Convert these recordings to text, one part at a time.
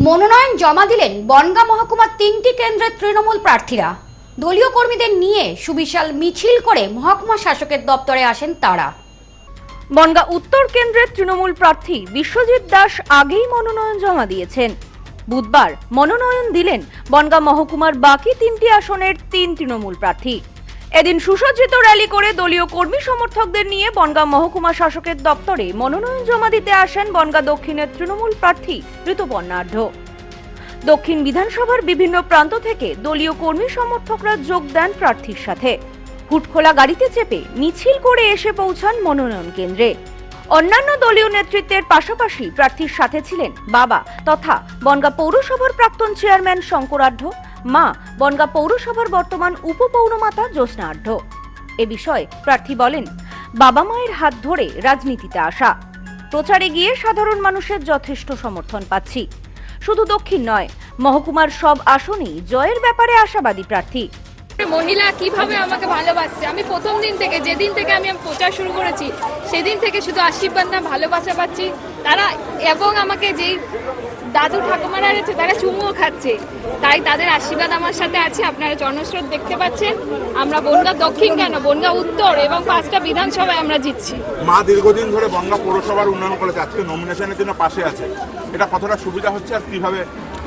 মনোনয়ন জমা দিলেন বনগাঁ মহকুমার 3টি কেন্দ্রের তৃণমূল প্রার্থীরা। দলীয় কর্মীদের নিয়ে সুবিশাল মিছিল করে মহকুমা শাসকের দপ্তরে আসেন তারা। বনগাঁ উত্তর কেন্দ্রের তৃণমূল প্রার্থী বিশ্বজিৎ দাস আগেই মনোনয়ন জমা দিয়েছেন। বুধবার মনোনয়ন দিলেন বনগাঁ মহকুমার বাকি 3টি আসনের 3 তৃণমূল প্রার্থী। এদিন সুসজ্জিত র্যালি করে দলীয় কর্মী সমর্থকদের নিয়ে বনগাঁ মহকুমা শাসকের দপ্তরে মনোনয়ন জমা দিতে আসেন বনগাঁ দক্ষিণের তৃণমূল প্রার্থী ঋতুপর্ণাঢ্য। দক্ষিণ বিধানসভার বিভিন্ন প্রান্ত থেকে দলীয় কর্মী সমর্থকরা যোগ দেন প্রার্থীর সাথে। হুটখোলা গাড়িতে চেপে মিছিল করে এসে পৌঁছান মনোনয়ন কেন্দ্রে। অন্যান্য দলীয় নেতৃত্বের পাশাপাশি প্রার্থীর সাথে ছিলেন বাবা তথা বনগাঁ পৌরসভার প্রাক্তন চেয়ারম্যান শঙ্করাঢ্য, মা বনগাঁ পৌরসভার বর্তমান উপপৌরমাতা জ্যোৎস্নাঢ্য। এ বিষয়ে প্রার্থী বলেন, বাবা মায়ের হাত ধরে রাজনীতিতে আসা, প্রচারে গিয়ে সাধারণ মানুষের যথেষ্ট সমর্থন পাচ্ছি। শুধু দক্ষিণ নয়, মহকুমার সব আসনেই জয়ের ব্যাপারে আশাবাদী প্রার্থী। মহিলা কিভাবে আমাকে ভালোবাসছে, আমি প্রথম দিন থেকে যেদিন থেকে আমি প্রচার শুরু করেছি সেদিন থেকে শুধু আশীর্বাদ না ভালোবাসা পাচ্ছি তারা, এবং আমাকে যেই দাদু ঠাকুমারা রয়েছে তারা চুমুও খাচ্ছে, তাই তাদের আশীর্বাদ আমার সাথে আছে। আপনারা জনস্রোত দেখতে পাচ্ছেন, আমরা বনগাঁ দক্ষিণ কেন বনগাঁ উত্তর এবং 5টা বিধানসভায় আমরা জিতছি। মা দীর্ঘদিন ধরে বনগাঁ পৌরসভার উন্নয়ন করেছে, আজকে নমিনেশনের জন্য পাশে আছে, এটা কতটা সুবিধা হচ্ছে আর কিভাবে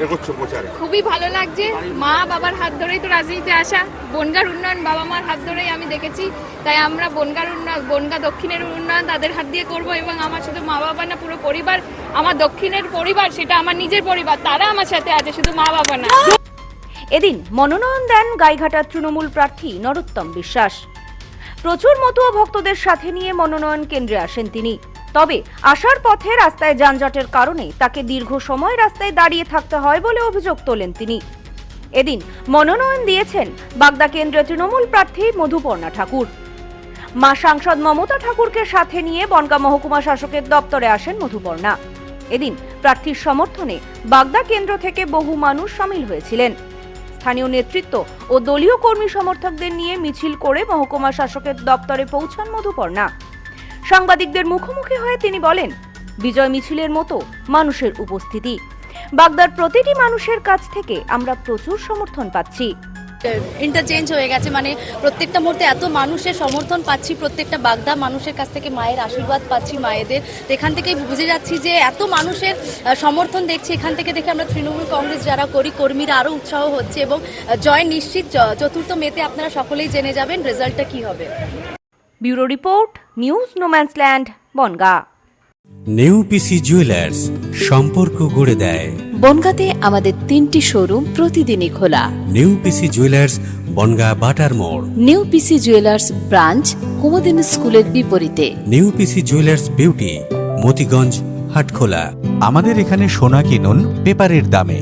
এগোচ্ছে প্রচারে? খুবই ভালো লাগছে, মা বাবার হাত ধরেই তো রাজনীতিতে আসা, বনগাঁর উন্নয়ন বাবা মার হাত ধরেই আমি দেখেছি, তাই আমরা বনগাঁর উন্নয়ন বনগাঁ দক্ষিণের উন্নয়ন তাদের হাত দিয়ে করব। এবং আমার শুধু মা বাবা না, পুরো পরিবার, আমার দক্ষিণের পরিবার সেটা আমার নিজের পরিবার, তারা আমার সাথে আছে, শুধু মা বাবা না। এদিন মনোনয়ন দেন গাইঘাটার তৃণমূল প্রার্থী নরোত্তম বিশ্বাস। প্রচুর মতুয়া ভক্তদের সাথে নিয়ে মনোনয়ন কেন্দ্রে আসেন তিনি। তবে আসার পথে রাস্তায় যানজটের কারণে তাকে দীর্ঘ সময় রাস্তায় দাঁড়িয়ে থাকতে হয় বলে অভিযোগ তোলেন তিনি। এদিন মনোনয়ন দিয়েছেন বাগদা কেন্দ্রের তৃণমূল প্রার্থী মধুপর্ণা ঠাকুর। মা সাংসদ মমতা ঠাকুরকে সাথে নিয়ে বনগাঁ মহকুমা শাসকের দপ্তরে আসেন মধুপর্ণা। এদিন প্রার্থীর সমর্থনে বাগদা কেন্দ্র থেকে বহু মানুষ সামিল হয়েছিলেন। স্থানীয় নেতৃত্ব ও দলীয় কর্মী সমর্থকদের নিয়ে মিছিল করে মহকুমা শাসকের দপ্তরে পৌঁছান মধুপর্ণা। সাংবাদিকদের মুখোমুখি হয়ে তিনি বলেন, বিজয় মিছিলের মতো মানুষের উপস্থিতি, বাগদার প্রতিটি মানুষের কাছ থেকে আমরা প্রচুর সমর্থন পাচ্ছি। ইন্টারচেঞ্জ হয়ে গেছে, মানে প্রত্যেকটা মুহূর্তে এত মানুষের সমর্থন পাচ্ছি, প্রত্যেকটা বাগদা মানুষের কাছ থেকে মায়ের আশীর্বাদ পাচ্ছি, মায়েদের। এখান থেকেই বুঝে যাচ্ছি যে এত মানুষের সমর্থন দেখছি, এখান থেকে দেখে আমরা তৃণমূল কংগ্রেস যারা করি কর্মীরা আরও উৎসাহ হচ্ছে এবং জয় নিশ্চিত। 4 মেতে আপনারা সকলেই জেনে যাবেন রেজাল্টটা কি হবে। Bureau report, news no man's land, Bongaon. New PC jewellers, সম্পর্ক গড়ে দেয়। বনগাঁতে আমাদের 3টি শোরুম প্রতিদিনই খোলা। নিউ পিসি জুয়েলার্স, বনগাঁ বাটার মোড়। New PC jewellers branch Kumudini স্কুলের বিপরীতে। New PC jewellers beauty, Motiganj, Hatkhola. আমাদের এখানে সোনা কিনুন পেপারের দামে।